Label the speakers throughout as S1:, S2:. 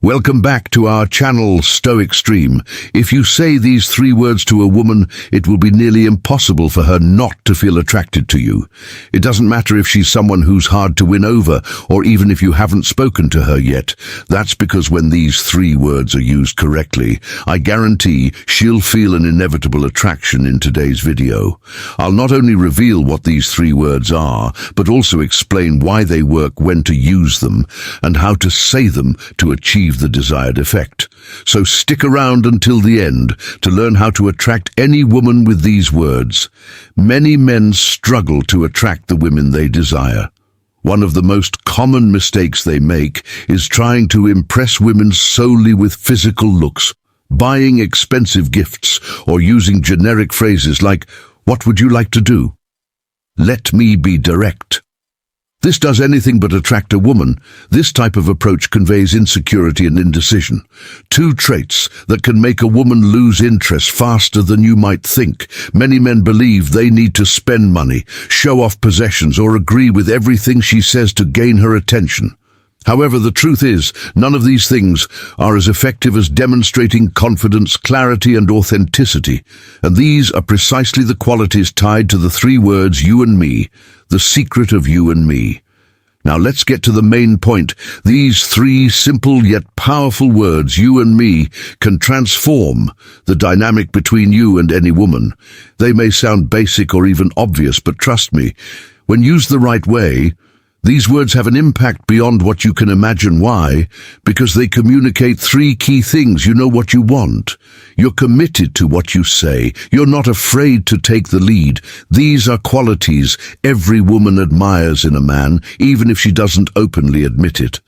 S1: Welcome back to our channel, Stoic Stream. If you say these 3 words to a woman, it will be nearly impossible for her not to feel attracted to you. It doesn't matter if she's someone who's hard to win over, or even if you haven't spoken to her yet. That's because when these 3 words are used correctly, I guarantee she'll feel an inevitable attraction in today's video. I'll not only reveal what these 3 words are, but also explain why they work, when to use them, and how to say them to achieve the desired effect. So stick around until the end to learn how to attract any woman with these words. Many men struggle to attract the women they desire. One of the most common mistakes they make is trying to impress women solely with physical looks, buying expensive gifts, or using generic phrases like, "What would you like to do?" "Let me be direct." This does anything but attract a woman. This type of approach conveys insecurity and indecision, 2 traits that can make a woman lose interest faster than you might think. Many men believe they need to spend money, show off possessions, or agree with everything she says to gain her attention. However, the truth is, none of these things are as effective as demonstrating confidence, clarity, and authenticity. And these are precisely the qualities tied to the 3 words "you and me," the secret of you and me. Now let's get to the main point. These 3 simple yet powerful words, "you and me," can transform the dynamic between you and any woman. They may sound basic or even obvious, but trust me, when used the right way, these words have an impact beyond what you can imagine. Why? Because they communicate 3 key things. You know what you want. You're committed to what you say. You're not afraid to take the lead. These are qualities every woman admires in a man, even if she doesn't openly admit it.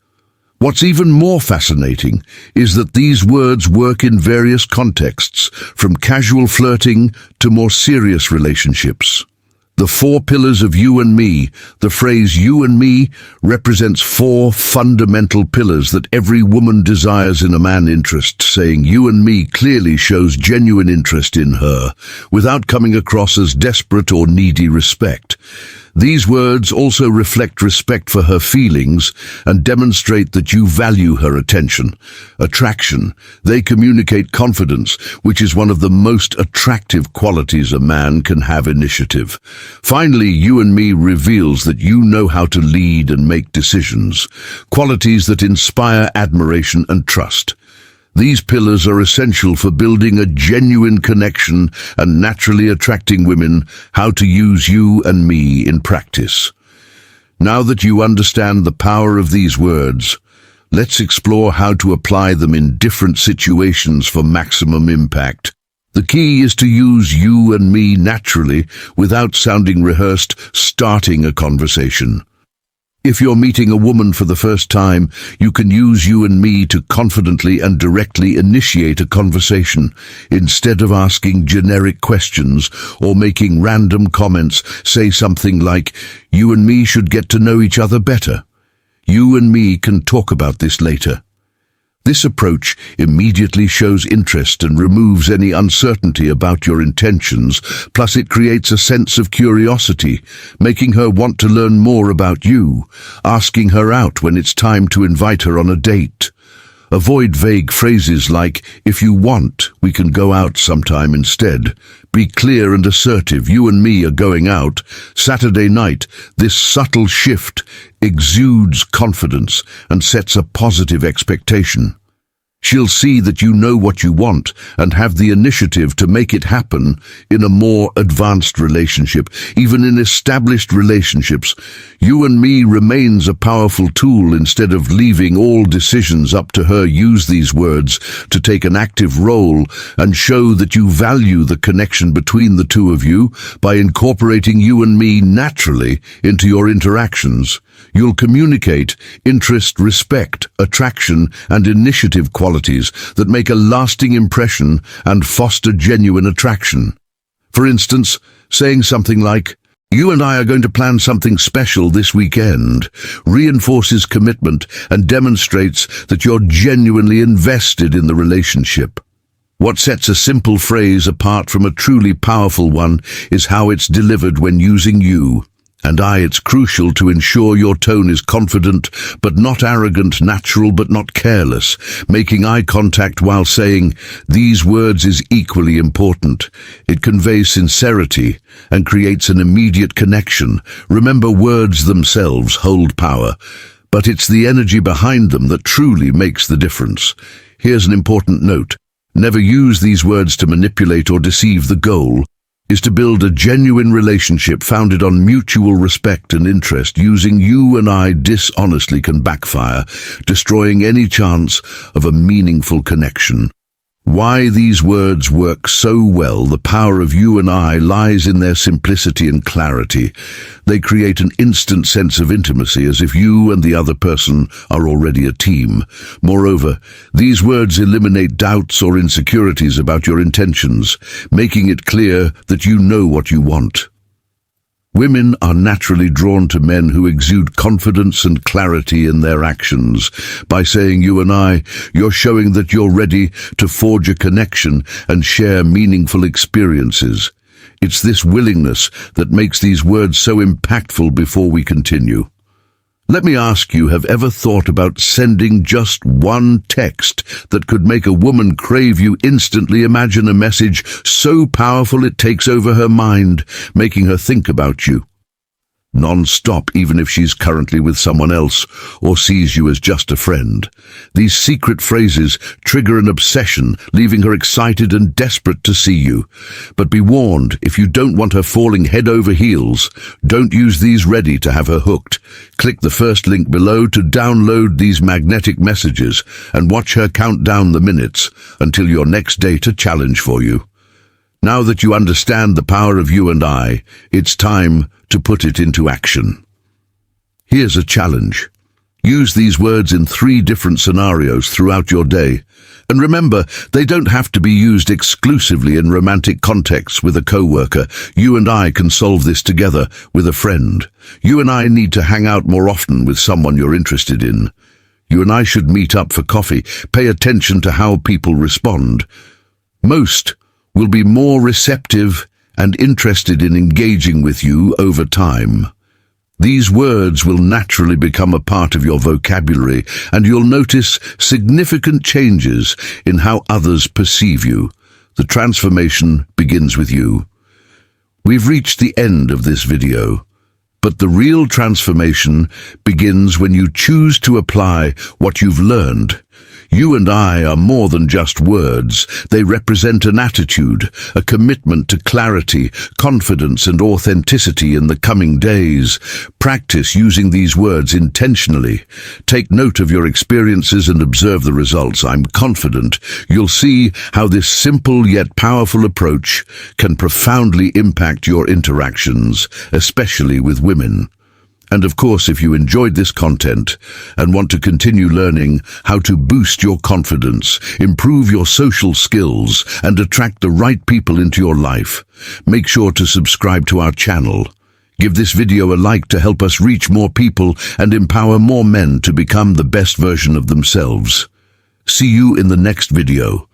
S1: What's even more fascinating is that these words work in various contexts, from casual flirting to more serious relationships. The 4 pillars of you and me. The phrase "you and me" represents 4 fundamental pillars that every woman desires in a man. Interest. Saying "you and me" clearly shows genuine interest in her, without coming across as desperate or needy. Respect. These words also reflect respect for her feelings and demonstrate that you value her attention. Attraction. They communicate confidence, which is one of the most attractive qualities a man can have. Initiative. Finally, "you and me" reveals that you know how to lead and make decisions, qualities that inspire admiration and trust. These pillars are essential for building a genuine connection and naturally attracting women. How to use "you and me" in practice. Now that you understand the power of these words, let's explore how to apply them in different situations for maximum impact. The key is to use "you and me" naturally, without sounding rehearsed. Starting a conversation. If you're meeting a woman for the first time, you can use "you and me" to confidently and directly initiate a conversation. Instead of asking generic questions or making random comments, say something like, "You and me should get to know each other better. You and me can talk about this later." This approach immediately shows interest and removes any uncertainty about your intentions, plus it creates a sense of curiosity, making her want to learn more about you, asking her out when it's time to invite her on a date. Avoid vague phrases like, "If you want, we can go out sometime." Instead, be clear and assertive. "You and me are going out Saturday night." This subtle shift exudes confidence and sets a positive expectation. She'll see that you know what you want and have the initiative to make it happen. In a more advanced relationship, even in established relationships, "you and me" remains a powerful tool. Instead of leaving all decisions up to her, use these words to take an active role and show that you value the connection between the 2 of you. By incorporating "you and me" naturally into your interactions, you'll communicate interest, respect, attraction, and initiative qualities that make a lasting impression and foster genuine attraction. For instance, saying something like, "You and I are going to plan something special this weekend," reinforces commitment and demonstrates that you're genuinely invested in the relationship. What sets a simple phrase apart from a truly powerful one is how it's delivered when using "you." It's crucial to ensure your tone is confident but not arrogant, natural but not careless. Making eye contact while saying these words is equally important. It conveys sincerity and creates an immediate connection. Remember, words themselves hold power, but it's the energy behind them that truly makes the difference. Here's an important note. Never use these words to manipulate or deceive. The goal is to build a genuine relationship founded on mutual respect and interest. Using "you and I" dishonestly can backfire, destroying any chance of a meaningful connection. Why these words work so well? The power of "you and I" lies in their simplicity and clarity. They create an instant sense of intimacy, as if you and the other person are already a team. Moreover, these words eliminate doubts or insecurities about your intentions, making it clear that you know what you want. Women are naturally drawn to men who exude confidence and clarity in their actions. By saying "you and I," you're showing that you're ready to forge a connection and share meaningful experiences. It's this willingness that makes these words so impactful. Before we continue, let me ask you, have ever thought about sending just one text that could make a woman crave you instantly? Imagine a message so powerful it takes over her mind, making her think about you non-stop, even if she's currently with someone else or sees you as just a friend. These secret phrases trigger an obsession, leaving her excited and desperate to see you. But be warned, if you don't want her falling head over heels, don't use these ready to have her hooked. Click the first link below to download these magnetic messages and watch her count down the minutes until your next date a challenge for you. Now that you understand the power of "you and I," it's time to put it into action. Here's a challenge. Use these words in 3 different scenarios throughout your day. And remember, they don't have to be used exclusively in romantic contexts. With a coworker, "You and I" can solve this together. With a friend, "You and I need to hang out more often." With someone you're interested in, "You and I should meet up for coffee." Pay attention to how people respond. Most will be more receptive and interested in engaging with you over time. These words will naturally become a part of your vocabulary, and you'll notice significant changes in how others perceive you. The transformation begins with you. We've reached the end of this video, but the real transformation begins when you choose to apply what you've learned. "You and I" are more than just words. They represent an attitude, a commitment to clarity, confidence, and authenticity. In the coming days, practice using these words intentionally. Take note of your experiences and observe the results. I'm confident you'll see how this simple yet powerful approach can profoundly impact your interactions, especially with women. And of course, if you enjoyed this content and want to continue learning how to boost your confidence, improve your social skills, and attract the right people into your life, make sure to subscribe to our channel. Give this video a like to help us reach more people and empower more men to become the best version of themselves. See you in the next video.